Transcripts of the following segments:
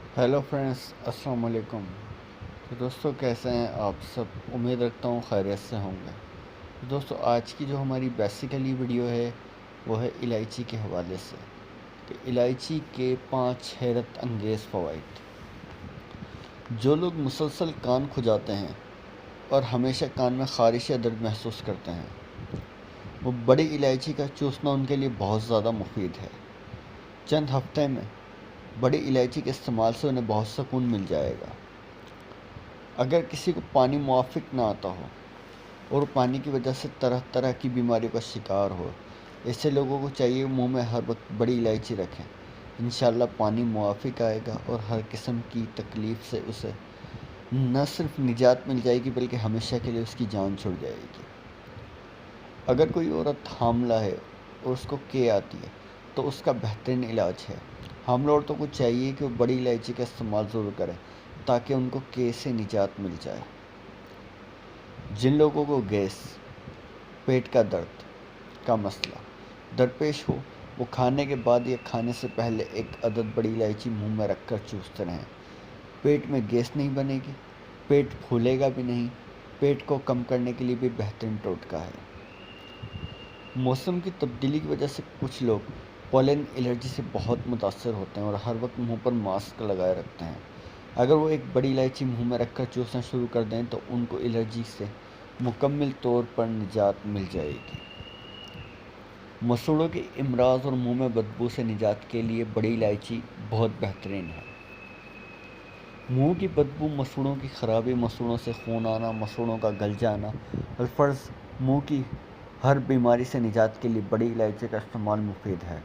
Hello friends, अस्सलाम वालेकुम। तो दोस्तों, कैसे हैं आप सब? उम्मीद रखता हूँ खैरियत से होंगे। तो दोस्तों, आज की जो हमारी बेसिकली वीडियो है वो है इलायची के हवाले से कि इलायची के 5 हैरत अंगेज़ फ़वाइद। जो लोग मुसलसल कान खुजाते हैं और हमेशा कान में ख़ारिश या दर्द महसूस करते हैं, वो बड़ी इलायची का चूसना उनके लिए बहुत ज़्यादा मुफीद है। चंद हफ्ते में बड़ी इलायची के इस्तेमाल से उन्हें बहुत सुकून मिल जाएगा। अगर किसी को पानी मुआफ़िक ना आता हो और पानी की वजह से तरह तरह की बीमारियों का शिकार हो, ऐसे लोगों को चाहिए मुंह में हर वक्त बड़ी इलायची रखें। इंशाल्लाह पानी मुआफ़िक आएगा और हर किस्म की तकलीफ़ से उसे न सिर्फ निजात मिल जाएगी बल्कि हमेशा के लिए उसकी जान छुट जाएगी। अगर कोई औरत हामला है और उसको के आती है तो उसका बेहतरीन इलाज है। हामला औरतों को चाहिए कि वो बड़ी इलायची का इस्तेमाल ज़रूर करें ताकि उनको के से निजात मिल जाए। जिन लोगों को गैस, पेट का दर्द का मसला दरपेश हो, वो खाने के बाद या खाने से पहले एक अदद बड़ी इलायची मुंह में रखकर चूसते रहें। पेट में गैस नहीं बनेगी, पेट फूलेगा भी नहीं। पेट को कम करने के लिए भी बेहतरीन टोटका है। मौसम की तब्दीली की वजह से कुछ लोग पोलन एलर्जी से बहुत मुतासर होते हैं और हर वक्त मुंह पर मास्क लगाए रखते हैं। अगर वो एक बड़ी इलायची मुंह में रखकर चूसना शुरू कर दें तो उनको एलर्जी से मुकम्मल तौर पर निजात मिल जाएगी। मसूड़ों के इमराज और मुंह में बदबू से निजात के लिए बड़ी इलायची बहुत बेहतरीन है। मुंह की बदबू, मसूड़ों की ख़राबी, मसूड़ों से खून आना, मसूड़ों का गल जाना, अल्फर्ज, मुंह की हर बीमारी से निजात के लिए बड़ी इलायची का इस्तेमाल मुफीद है।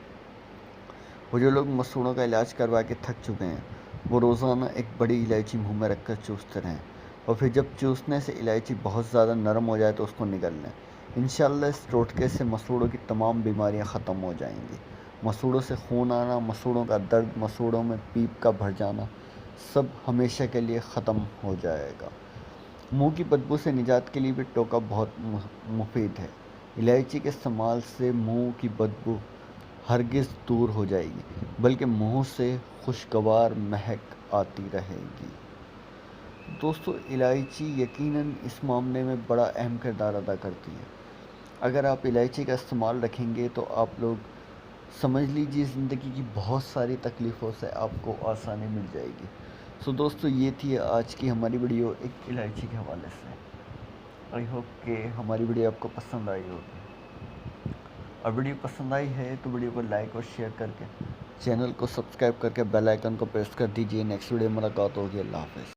वो जो लोग मसूड़ों का इलाज करवा के थक चुके हैं, वो रोज़ाना एक बड़ी इलायची मुंह में रखकर चूसते रहें और फिर जब चूसने से इलायची बहुत ज़्यादा नरम हो जाए तो उसको निगल लें। इंशाल्लाह इस टोटके से मसूड़ों की तमाम बीमारियां ख़त्म हो जाएंगी। मसूड़ों से खून आना, मसूड़ों का दर्द, मसूड़ों में पीप का भर जाना, सब हमेशा के लिए ख़त्म हो जाएगा। मुंह की बदबू से निजात के लिए भी टोका बहुत मुफीद है। इलायची के इस्तेमाल से मुंह की बदबू हरगिज़ दूर हो जाएगी बल्कि मुंह से खुशगवार महक आती रहेगी। दोस्तों, इलायची यकीनन इस मामले में बड़ा अहम किरदार अदा करती है। अगर आप इलायची का इस्तेमाल रखेंगे तो आप लोग समझ लीजिए ज़िंदगी की बहुत सारी तकलीफ़ों से आपको आसानी मिल जाएगी। सो दोस्तों, ये थी आज की हमारी वीडियो एक इलायची के हवाले से। आई होप कि हमारी वीडियो आपको पसंद आई होगी। और वीडियो पसंद आई है तो वीडियो को लाइक और शेयर करके चैनल को सब्सक्राइब करके बेल आइकन को प्रेस कर दीजिए। नेक्स्ट वीडियो में मुलाकात होगी। अल्लाह हाफ़िज़।